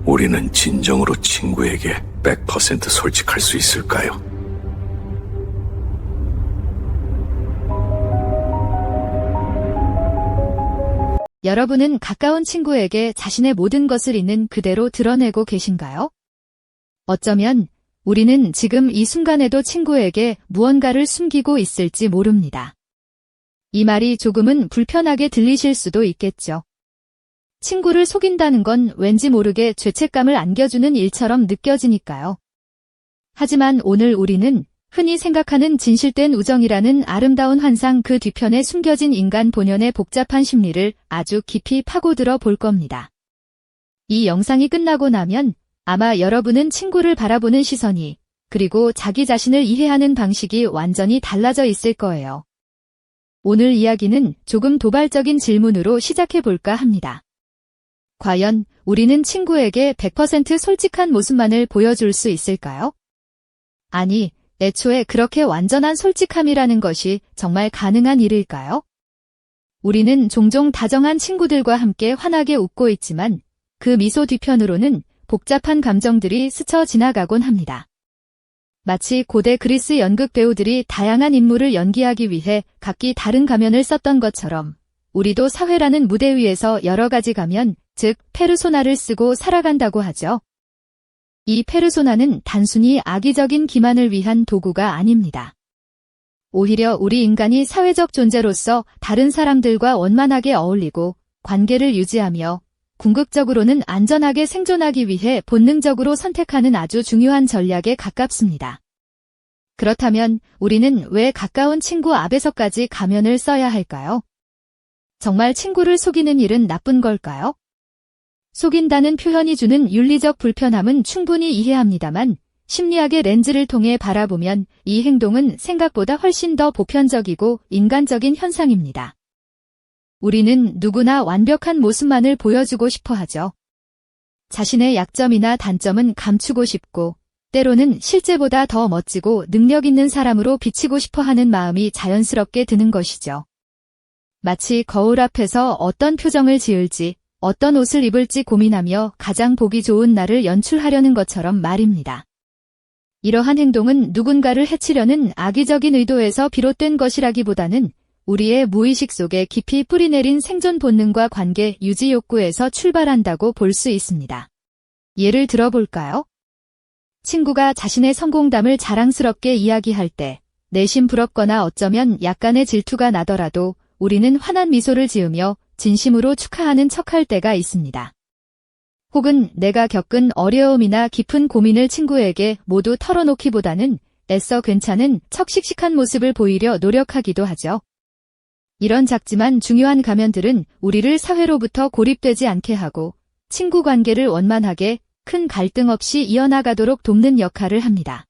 우리는 진정으로 친구에게 100% 솔직할 수 있을까요? 여러분은 가까운 친구에게 자신의 모든 것을 있는 그대로 드러내고 계신가요? 어쩌면 우리는 지금 이 순간에도 친구에게 무언가를 숨기고 있을지 모릅니다. 이 말이 조금은 불편하게 들리실 수도 있겠죠. 친구를 속인다는 건 왠지 모르게 죄책감을 안겨주는 일처럼 느껴지니까요. 하지만 오늘 우리는 흔히 생각하는 진실된 우정이라는 아름다운 환상 그 뒤편에 숨겨진 인간 본연의 복잡한 심리를 아주 깊이 파고들어 볼 겁니다. 이 영상이 끝나고 나면 아마 여러분은 친구를 바라보는 시선이, 그리고 자기 자신을 이해하는 방식이 완전히 달라져 있을 거예요. 오늘 이야기는 조금 도발적인 질문으로 시작해 볼까 합니다. 과연 우리는 친구에게 100% 솔직한 모습만을 보여줄 수 있을까요? 아니, 애초에 그렇게 완전한 솔직함이라는 것이 정말 가능한 일일까요? 우리는 종종 다정한 친구들과 함께 환하게 웃고 있지만 그 미소 뒤편으로는 복잡한 감정들이 스쳐 지나가곤 합니다. 마치 고대 그리스 연극 배우들이 다양한 인물을 연기하기 위해 각기 다른 가면을 썼던 것처럼 우리도 사회라는 무대 위에서 여러 가지 가면, 즉 페르소나를 쓰고 살아간다고 하죠. 이 페르소나는 단순히 악의적인 기만을 위한 도구가 아닙니다. 오히려 우리 인간이 사회적 존재로서 다른 사람들과 원만하게 어울리고 관계를 유지하며 궁극적으로는 안전하게 생존하기 위해 본능적으로 선택하는 아주 중요한 전략에 가깝습니다. 그렇다면 우리는 왜 가까운 친구 앞에서까지 가면을 써야 할까요? 정말 친구를 속이는 일은 나쁜 걸까요? 속인다는 표현이 주는 윤리적 불편함은 충분히 이해합니다만 심리학의 렌즈를 통해 바라보면 이 행동은 생각보다 훨씬 더 보편적이고 인간적인 현상입니다. 우리는 누구나 완벽한 모습만을 보여주고 싶어 하죠. 자신의 약점이나 단점은 감추고 싶고 때로는 실제보다 더 멋지고 능력 있는 사람으로 비치고 싶어 하는 마음이 자연스럽게 드는 것이죠. 마치 거울 앞에서 어떤 표정을 지을지, 어떤 옷을 입을지 고민하며 가장 보기 좋은 나를 연출하려는 것처럼 말입니다. 이러한 행동은 누군가를 해치려는 악의적인 의도에서 비롯된 것이라기보다는 우리의 무의식 속에 깊이 뿌리내린 생존 본능과 관계 유지 욕구에서 출발한다고 볼 수 있습니다. 예를 들어볼까요? 친구가 자신의 성공담을 자랑스럽게 이야기할 때 내심 부럽거나 어쩌면 약간의 질투가 나더라도 우리는 환한 미소를 지으며 진심으로 축하하는 척할 때가 있습니다. 혹은 내가 겪은 어려움이나 깊은 고민을 친구에게 모두 털어놓기보다는 애써 괜찮은 척 씩씩한 모습을 보이려 노력하기도 하죠. 이런 작지만 중요한 가면들은 우리를 사회로부터 고립되지 않게 하고 친구 관계를 원만하게 큰 갈등 없이 이어나가도록 돕는 역할을 합니다.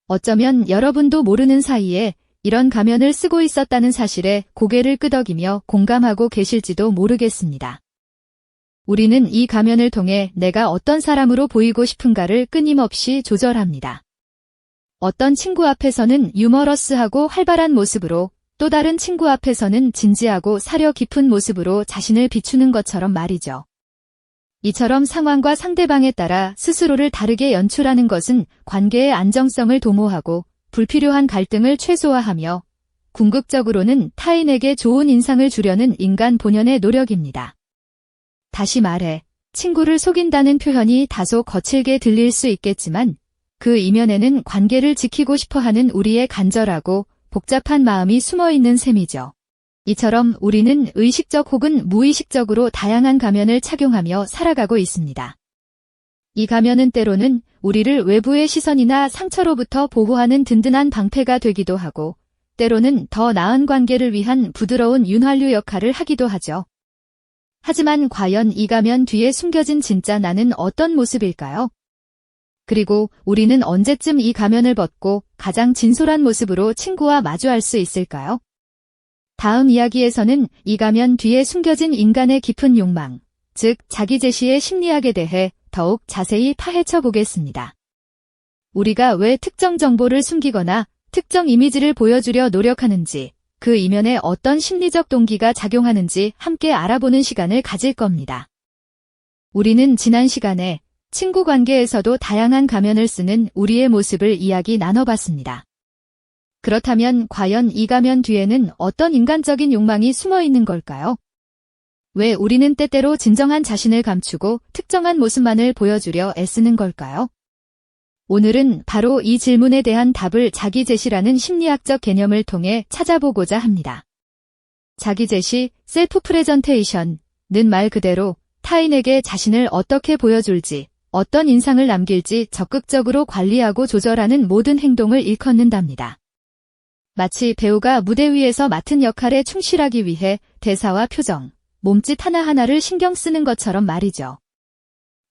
어쩌면 여러분도 모르는 사이에 이런 가면을 쓰고 있었다는 사실에 고개를 끄덕이며 공감하고 계실지도 모르겠습니다. 우리는 이 가면을 통해 내가 어떤 사람으로 보이고 싶은가를 끊임없이 조절합니다. 어떤 친구 앞에서는 유머러스하고 활발한 모습으로, 또 다른 친구 앞에서는 진지하고 사려 깊은 모습으로 자신을 비추는 것처럼 말이죠. 이처럼 상황과 상대방에 따라 스스로를 다르게 연출하는 것은 관계의 안정성을 도모하고 불필요한 갈등을 최소화하며 궁극적으로는 타인에게 좋은 인상을 주려는 인간 본연의 노력입니다. 다시 말해, 친구를 속인다는 표현이 다소 거칠게 들릴 수 있겠지만 그 이면에는 관계를 지키고 싶어하는 우리의 간절하고 복잡한 마음이 숨어있는 셈이죠. 이처럼 우리는 의식적 혹은 무의식적으로 다양한 가면을 착용하며 살아가고 있습니다. 이 가면은 때로는 우리를 외부의 시선이나 상처로부터 보호하는 든든한 방패가 되기도 하고 때로는 더 나은 관계를 위한 부드러운 윤활유 역할을 하기도 하죠. 하지만 과연 이 가면 뒤에 숨겨진 진짜 나는 어떤 모습일까요? 그리고 우리는 언제쯤 이 가면을 벗고 가장 진솔한 모습으로 친구와 마주할 수 있을까요? 다음 이야기에서는 이 가면 뒤에 숨겨진 인간의 깊은 욕망, 즉 자기 제시의 심리학에 대해 더욱 자세히 파헤쳐 보겠습니다. 우리가 왜 특정 정보를 숨기거나 특정 이미지를 보여주려 노력하는지, 그 이면에 어떤 심리적 동기가 작용하는지 함께 알아보는 시간을 가질 겁니다. 우리는 지난 시간에 친구 관계에서도 다양한 가면을 쓰는 우리의 모습을 이야기 나눠봤습니다. 그렇다면 과연 이 가면 뒤에는 어떤 인간적인 욕망이 숨어 있는 걸까요? 왜 우리는 때때로 진정한 자신을 감추고 특정한 모습만을 보여주려 애쓰는 걸까요? 오늘은 바로 이 질문에 대한 답을 자기제시라는 심리학적 개념을 통해 찾아보고자 합니다. 자기제시, 셀프 프레젠테이션은 말 그대로 타인에게 자신을 어떻게 보여줄지, 어떤 인상을 남길지 적극적으로 관리하고 조절하는 모든 행동을 일컫는답니다. 마치 배우가 무대 위에서 맡은 역할에 충실하기 위해 대사와 표정, 몸짓 하나하나를 신경 쓰는 것처럼 말이죠.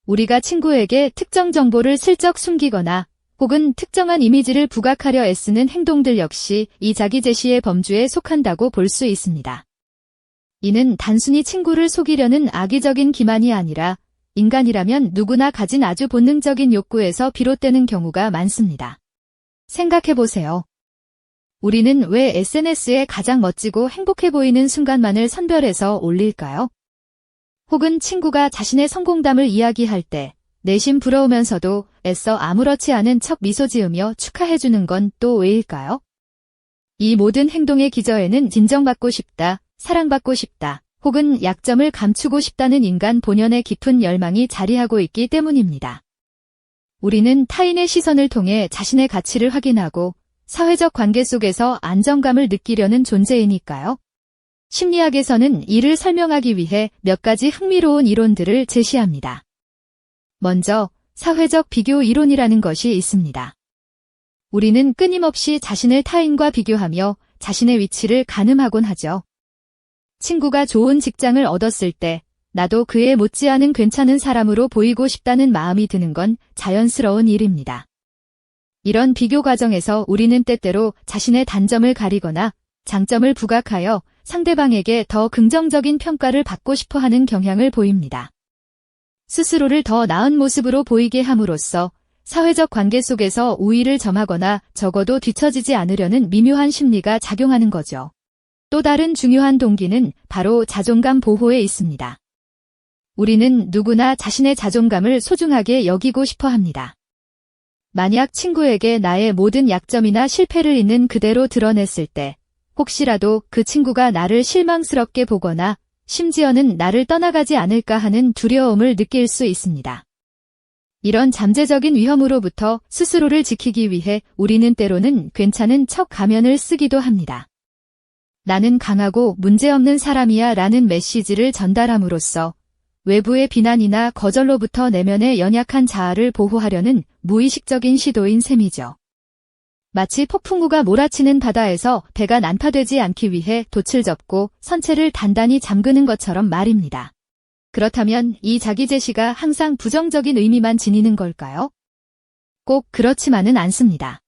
우리가 친구에게 특정 정보를 슬쩍 숨기거나 혹은 특정한 이미지를 부각하려 애쓰는 행동들 역시 이 자기제시의 범주에 속한다고 볼 수 있습니다. 이는 단순히 친구를 속이려는 악의적인 기만이 아니라 인간이라면 누구나 가진 아주 본능적인 욕구에서 비롯되는 경우가 많습니다. 생각해보세요. 우리는 왜 SNS에 가장 멋지고 행복해 보이는 순간만을 선별해서 올릴까요? 혹은 친구가 자신의 성공담을 이야기할 때 내심 부러우면서도 애써 아무렇지 않은 척 미소 지으며 축하해주는 건 또 왜일까요? 이 모든 행동의 기저에는 인정받고 싶다, 사랑받고 싶다, 혹은 약점을 감추고 싶다는 인간 본연의 깊은 열망이 자리하고 있기 때문입니다. 우리는 타인의 시선을 통해 자신의 가치를 확인하고 사회적 관계 속에서 안정감을 느끼려는 존재이니까요. 심리학에서는 이를 설명하기 위해 몇 가지 흥미로운 이론들을 제시합니다. 먼저 사회적 비교 이론이라는 것이 있습니다. 우리는 끊임없이 자신을 타인과 비교하며 자신의 위치를 가늠하곤 하죠. 친구가 좋은 직장을 얻었을 때 나도 그에 못지않은 괜찮은 사람으로 보이고 싶다는 마음이 드는 건 자연스러운 일입니다. 이런 비교 과정에서 우리는 때때로 자신의 단점을 가리거나 장점을 부각하여 상대방에게 더 긍정적인 평가를 받고 싶어 하는 경향을 보입니다. 스스로를 더 나은 모습으로 보이게 함으로써 사회적 관계 속에서 우위를 점하거나 적어도 뒤처지지 않으려는 미묘한 심리가 작용하는 거죠. 또 다른 중요한 동기는 바로 자존감 보호에 있습니다. 우리는 누구나 자신의 자존감을 소중하게 여기고 싶어 합니다. 만약 친구에게 나의 모든 약점이나 실패를 있는 그대로 드러냈을 때 혹시라도 그 친구가 나를 실망스럽게 보거나 심지어는 나를 떠나가지 않을까 하는 두려움을 느낄 수 있습니다. 이런 잠재적인 위험으로부터 스스로를 지키기 위해 우리는 때로는 괜찮은 척 가면을 쓰기도 합니다. 나는 강하고 문제없는 사람이야 라는 메시지를 전달함으로써 외부의 비난이나 거절로부터 내면의 연약한 자아를 보호하려는 무의식적인 시도인 셈이죠. 마치 폭풍우가 몰아치는 바다에서 배가 난파되지 않기 위해 돛을 접고 선체를 단단히 잠그는 것처럼 말입니다. 그렇다면 이 자기제시가 항상 부정적인 의미만 지니는 걸까요? 꼭 그렇지만은 않습니다.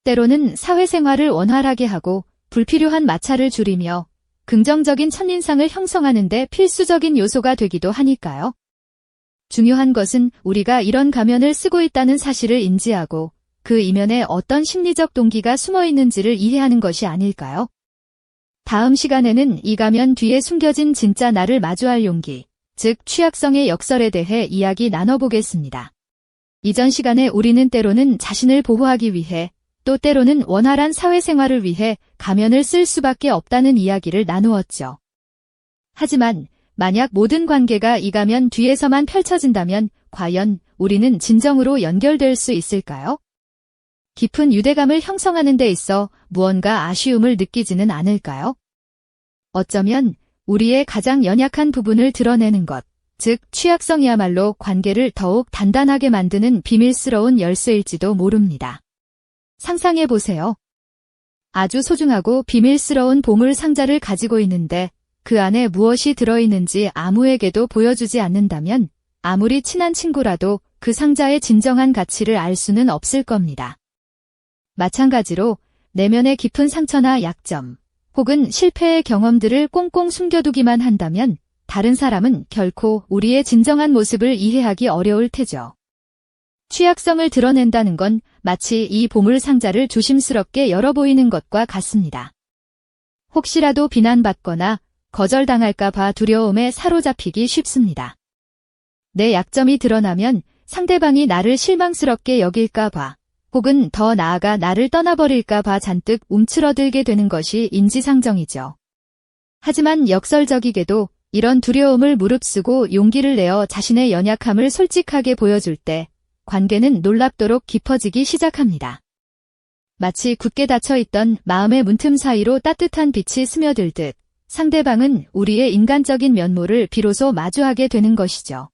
때로는 사회생활을 원활하게 하고 불필요한 마찰을 줄이며 긍정적인 첫인상을 형성하는 데 필수적인 요소가 되기도 하니까요. 중요한 것은 우리가 이런 가면을 쓰고 있다는 사실을 인지하고 그 이면에 어떤 심리적 동기가 숨어 있는지를 이해하는 것이 아닐까요? 다음 시간에는 이 가면 뒤에 숨겨진 진짜 나를 마주할 용기, 즉 취약성의 역설에 대해 이야기 나눠보겠습니다. 이전 시간에 우리는 때로는 자신을 보호하기 위해 또 때로는 원활한 사회생활을 위해 가면을 쓸 수밖에 없다는 이야기를 나누었죠. 하지만 만약 모든 관계가 이 가면 뒤에서만 펼쳐진다면 과연 우리는 진정으로 연결될 수 있을까요? 깊은 유대감을 형성하는 데 있어 무언가 아쉬움을 느끼지는 않을까요? 어쩌면 우리의 가장 연약한 부분을 드러내는 것, 즉 취약성이야말로 관계를 더욱 단단하게 만드는 비밀스러운 열쇠일지도 모릅니다. 상상해보세요. 아주 소중하고 비밀스러운 보물 상자를 가지고 있는데 그 안에 무엇이 들어있는지 아무에게도 보여주지 않는다면 아무리 친한 친구라도 그 상자의 진정한 가치를 알 수는 없을 겁니다. 마찬가지로 내면의 깊은 상처나 약점, 혹은 실패의 경험들을 꽁꽁 숨겨두기만 한다면 다른 사람은 결코 우리의 진정한 모습을 이해하기 어려울 테죠. 취약성을 드러낸다는 건 마치 이 보물 상자를 조심스럽게 열어보이는 것과 같습니다. 혹시라도 비난받거나 거절당할까 봐 두려움에 사로잡히기 쉽습니다. 내 약점이 드러나면 상대방이 나를 실망스럽게 여길까봐, 혹은 더 나아가 나를 떠나버릴까봐 잔뜩 움츠러들게 되는 것이 인지상정이죠. 하지만 역설적이게도 이런 두려움을 무릅쓰고 용기를 내어 자신의 연약함을 솔직하게 보여줄 때 관계는 놀랍도록 깊어지기 시작합니다. 마치 굳게 닫혀있던 마음의 문틈 사이로 따뜻한 빛이 스며들듯 상대방은 우리의 인간적인 면모를 비로소 마주하게 되는 것이죠.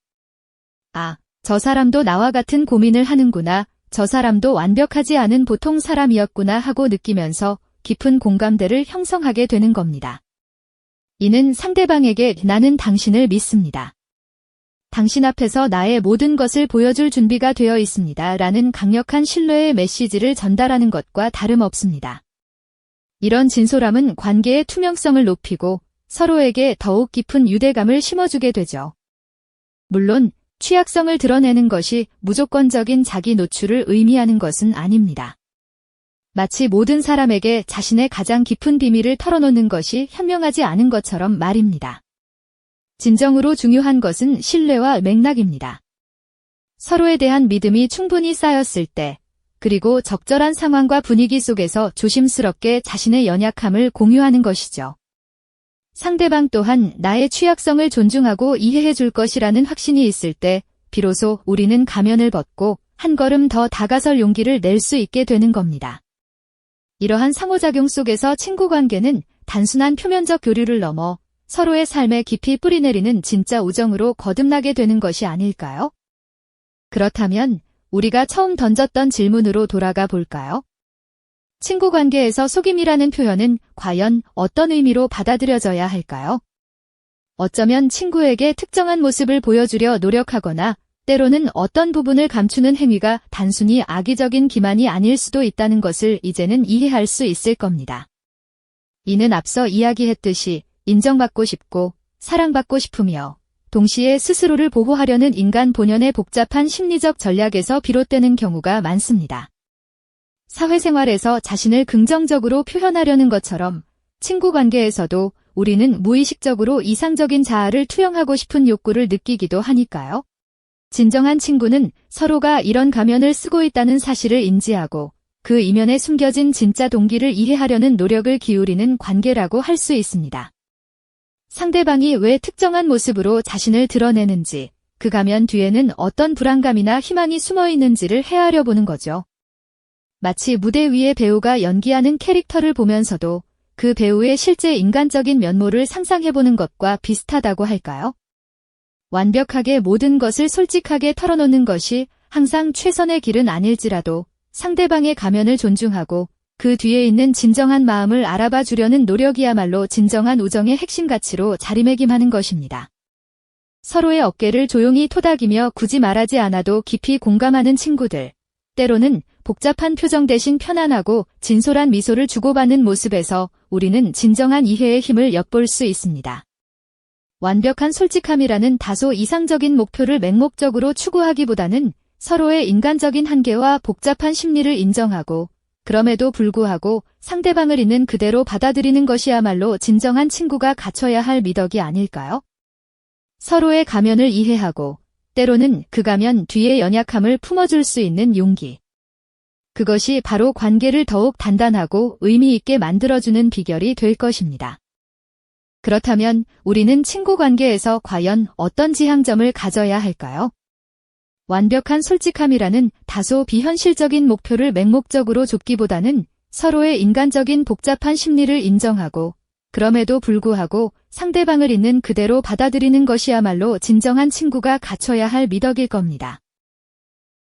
아, 저 사람도 나와 같은 고민을 하는구나, 저 사람도 완벽하지 않은 보통 사람이었구나 하고 느끼면서 깊은 공감대를 형성하게 되는 겁니다. 이는 상대방에게 나는 당신을 믿습니다. 당신 앞에서 나의 모든 것을 보여줄 준비가 되어 있습니다. 라는 강력한 신뢰의 메시지를 전달하는 것과 다름없습니다. 이런 진솔함은 관계의 투명성을 높이고 서로에게 더욱 깊은 유대감을 심어주게 되죠. 물론 취약성을 드러내는 것이 무조건적인 자기 노출을 의미하는 것은 아닙니다. 마치 모든 사람에게 자신의 가장 깊은 비밀을 털어놓는 것이 현명하지 않은 것처럼 말입니다. 진정으로 중요한 것은 신뢰와 맥락입니다. 서로에 대한 믿음이 충분히 쌓였을 때, 그리고 적절한 상황과 분위기 속에서 조심스럽게 자신의 연약함을 공유하는 것이죠. 상대방 또한 나의 취약성을 존중하고 이해해 줄 것이라는 확신이 있을 때, 비로소 우리는 가면을 벗고 한 걸음 더 다가설 용기를 낼 수 있게 되는 겁니다. 이러한 상호작용 속에서 친구 관계는 단순한 표면적 교류를 넘어 서로의 삶에 깊이 뿌리내리는 진짜 우정으로 거듭나게 되는 것이 아닐까요? 그렇다면 우리가 처음 던졌던 질문으로 돌아가 볼까요? 친구 관계에서 속임이라는 표현은 과연 어떤 의미로 받아들여져야 할까요? 어쩌면 친구에게 특정한 모습을 보여주려 노력하거나 때로는 어떤 부분을 감추는 행위가 단순히 악의적인 기만이 아닐 수도 있다는 것을 이제는 이해할 수 있을 겁니다. 이는 앞서 이야기했듯이 인정받고 싶고 사랑받고 싶으며 동시에 스스로를 보호하려는 인간 본연의 복잡한 심리적 전략에서 비롯되는 경우가 많습니다. 사회생활에서 자신을 긍정적으로 표현하려는 것처럼 친구 관계에서도 우리는 무의식적으로 이상적인 자아를 투영하고 싶은 욕구를 느끼기도 하니까요. 진정한 친구는 서로가 이런 가면을 쓰고 있다는 사실을 인지하고 그 이면에 숨겨진 진짜 동기를 이해하려는 노력을 기울이는 관계라고 할 수 있습니다. 상대방이 왜 특정한 모습으로 자신을 드러내는지, 그 가면 뒤에는 어떤 불안감이나 희망이 숨어 있는지를 헤아려 보는 거죠. 마치 무대 위의 배우가 연기하는 캐릭터를 보면서도 그 배우의 실제 인간적인 면모를 상상해보는 것과 비슷하다고 할까요? 완벽하게 모든 것을 솔직하게 털어놓는 것이 항상 최선의 길은 아닐지라도 상대방의 가면을 존중하고 그 뒤에 있는 진정한 마음을 알아봐 주려는 노력이야말로 진정한 우정의 핵심 가치로 자리매김하는 것입니다. 서로의 어깨를 조용히 토닥이며 굳이 말하지 않아도 깊이 공감하는 친구들, 때로는 복잡한 표정 대신 편안하고 진솔한 미소를 주고받는 모습에서 우리는 진정한 이해의 힘을 엿볼 수 있습니다. 완벽한 솔직함이라는 다소 이상적인 목표를 맹목적으로 추구하기보다는 서로의 인간적인 한계와 복잡한 심리를 인정하고 그럼에도 불구하고 상대방을 있는 그대로 받아들이는 것이야말로 진정한 친구가 갖춰야 할 미덕이 아닐까요? 서로의 가면을 이해하고 때로는 그 가면 뒤의 연약함을 품어줄 수 있는 용기. 그것이 바로 관계를 더욱 단단하고 의미 있게 만들어주는 비결이 될 것입니다. 그렇다면 우리는 친구 관계에서 과연 어떤 지향점을 가져야 할까요? 완벽한 솔직함이라는 다소 비현실적인 목표를 맹목적으로 좁기보다는 서로의 인간적인 복잡한 심리를 인정하고 그럼에도 불구하고 상대방을 있는 그대로 받아들이는 것이야말로 진정한 친구가 갖춰야 할 미덕일 겁니다.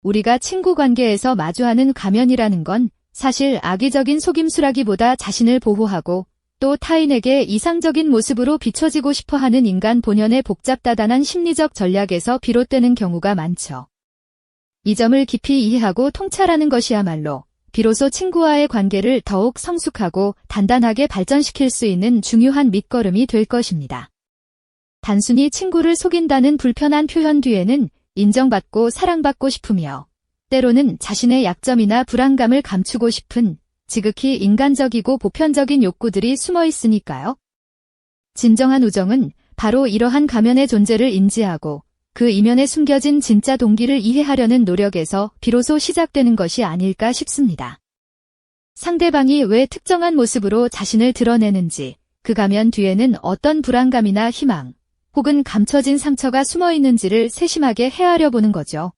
우리가 친구 관계에서 마주하는 가면이라는 건 사실 악의적인 속임수라기보다 자신을 보호하고 또 타인에게 이상적인 모습으로 비춰지고 싶어하는 인간 본연의 복잡다단한 심리적 전략에서 비롯되는 경우가 많죠. 이 점을 깊이 이해하고 통찰하는 것이야말로 비로소 친구와의 관계를 더욱 성숙하고 단단하게 발전시킬 수 있는 중요한 밑거름이 될 것입니다. 단순히 친구를 속인다는 불편한 표현 뒤에는 인정받고 사랑받고 싶으며 때로는 자신의 약점이나 불안감을 감추고 싶은 지극히 인간적이고 보편적인 욕구들이 숨어 있으니까요. 진정한 우정은 바로 이러한 가면의 존재를 인지하고 그 이면에 숨겨진 진짜 동기를 이해하려는 노력에서 비로소 시작되는 것이 아닐까 싶습니다. 상대방이 왜 특정한 모습으로 자신을 드러내는지, 그 가면 뒤에는 어떤 불안감이나 희망, 혹은 감춰진 상처가 숨어 있는지를 세심하게 헤아려 보는 거죠.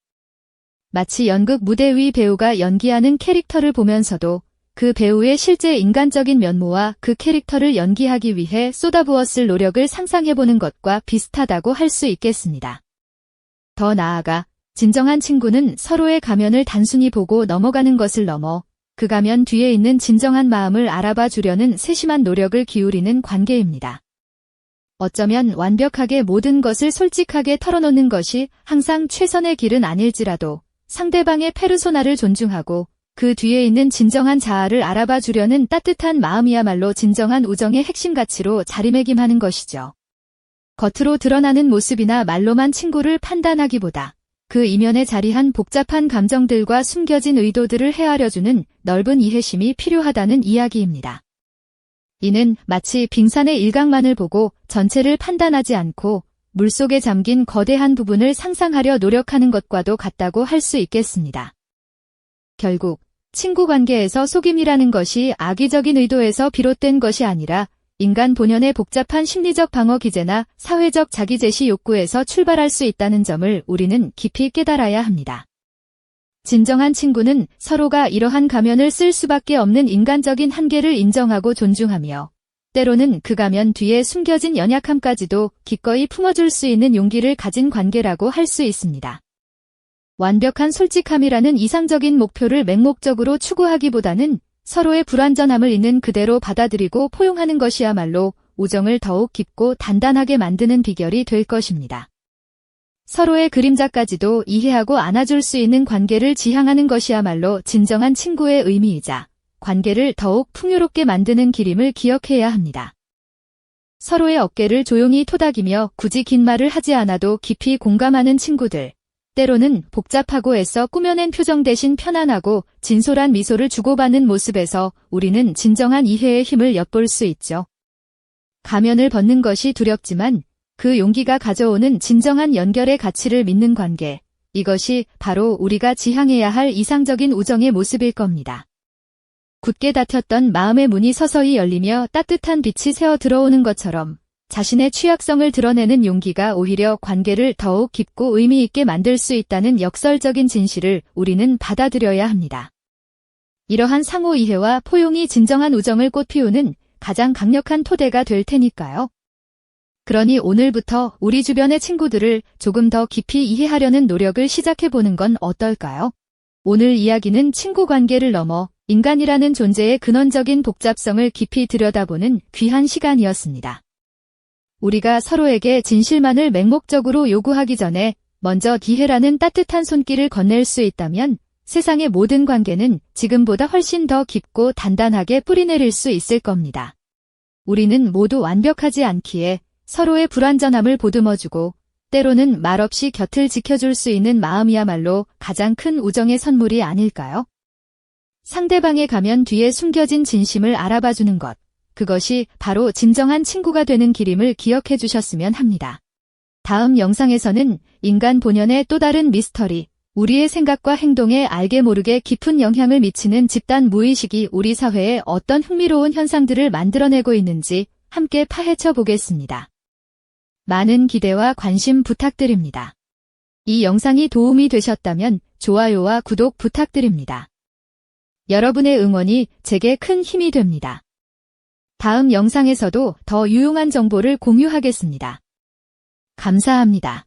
마치 연극 무대 위 배우가 연기하는 캐릭터를 보면서도 그 배우의 실제 인간적인 면모와 그 캐릭터를 연기하기 위해 쏟아부었을 노력을 상상해보는 것과 비슷하다고 할 수 있겠습니다. 더 나아가 진정한 친구는 서로의 가면을 단순히 보고 넘어가는 것을 넘어 그 가면 뒤에 있는 진정한 마음을 알아봐 주려는 세심한 노력을 기울이는 관계입니다. 어쩌면 완벽하게 모든 것을 솔직하게 털어놓는 것이 항상 최선의 길은 아닐지라도 상대방의 페르소나를 존중하고 그 뒤에 있는 진정한 자아를 알아봐 주려는 따뜻한 마음이야말로 진정한 우정의 핵심 가치로 자리매김하는 것이죠. 겉으로 드러나는 모습이나 말로만 친구를 판단하기보다 그 이면에 자리한 복잡한 감정들과 숨겨진 의도들을 헤아려주는 넓은 이해심이 필요하다는 이야기입니다. 이는 마치 빙산의 일각만을 보고 전체를 판단하지 않고 물속에 잠긴 거대한 부분을 상상하려 노력하는 것과도 같다고 할 수 있겠습니다. 결국 친구 관계에서 속임이라는 것이 악의적인 의도에서 비롯된 것이 아니라 인간 본연의 복잡한 심리적 방어 기제나 사회적 자기제시 욕구에서 출발할 수 있다는 점을 우리는 깊이 깨달아야 합니다. 진정한 친구는 서로가 이러한 가면을 쓸 수밖에 없는 인간적인 한계를 인정하고 존중하며 때로는 그 가면 뒤에 숨겨진 연약함까지도 기꺼이 품어줄 수 있는 용기를 가진 관계라고 할 수 있습니다. 완벽한 솔직함이라는 이상적인 목표를 맹목적으로 추구하기보다는 서로의 불완전함을 있는 그대로 받아들이고 포용하는 것이야말로 우정을 더욱 깊고 단단하게 만드는 비결이 될 것입니다. 서로의 그림자까지도 이해하고 안아줄 수 있는 관계를 지향하는 것이야말로 진정한 친구의 의미이자 관계를 더욱 풍요롭게 만드는 길임을 기억해야 합니다. 서로의 어깨를 조용히 토닥이며 굳이 긴 말을 하지 않아도 깊이 공감하는 친구들, 때로는 복잡하고 애써 꾸며낸 표정 대신 편안하고 진솔한 미소를 주고받는 모습에서 우리는 진정한 이해의 힘을 엿볼 수 있죠. 가면을 벗는 것이 두렵지만 그 용기가 가져오는 진정한 연결의 가치를 믿는 관계, 이것이 바로 우리가 지향해야 할 이상적인 우정의 모습일 겁니다. 굳게 닫혔던 마음의 문이 서서히 열리며 따뜻한 빛이 새어 들어오는 것처럼 자신의 취약성을 드러내는 용기가 오히려 관계를 더욱 깊고 의미 있게 만들 수 있다는 역설적인 진실을 우리는 받아들여야 합니다. 이러한 상호 이해와 포용이 진정한 우정을 꽃피우는 가장 강력한 토대가 될 테니까요. 그러니 오늘부터 우리 주변의 친구들을 조금 더 깊이 이해하려는 노력을 시작해보는 건 어떨까요? 오늘 이야기는 친구 관계를 넘어 인간이라는 존재의 근원적인 복잡성을 깊이 들여다보는 귀한 시간이었습니다. 우리가 서로에게 진실만을 맹목적으로 요구하기 전에 먼저 기회라는 따뜻한 손길을 건넬 수 있다면 세상의 모든 관계는 지금보다 훨씬 더 깊고 단단하게 뿌리내릴 수 있을 겁니다. 우리는 모두 완벽하지 않기에 서로의 불완전함을 보듬어주고 때로는 말없이 곁을 지켜줄 수 있는 마음이야말로 가장 큰 우정의 선물이 아닐까요? 상대방의 가면 뒤에 숨겨진 진심을 알아봐주는 것, 그것이 바로 진정한 친구가 되는 길임을 기억해 주셨으면 합니다. 다음 영상에서는 인간 본연의 또 다른 미스터리, 우리의 생각과 행동에 알게 모르게 깊은 영향을 미치는 집단 무의식이 우리 사회에 어떤 흥미로운 현상들을 만들어내고 있는지 함께 파헤쳐 보겠습니다. 많은 기대와 관심 부탁드립니다. 이 영상이 도움이 되셨다면 좋아요와 구독 부탁드립니다. 여러분의 응원이 제게 큰 힘이 됩니다. 다음 영상에서도 더 유용한 정보를 공유하겠습니다. 감사합니다.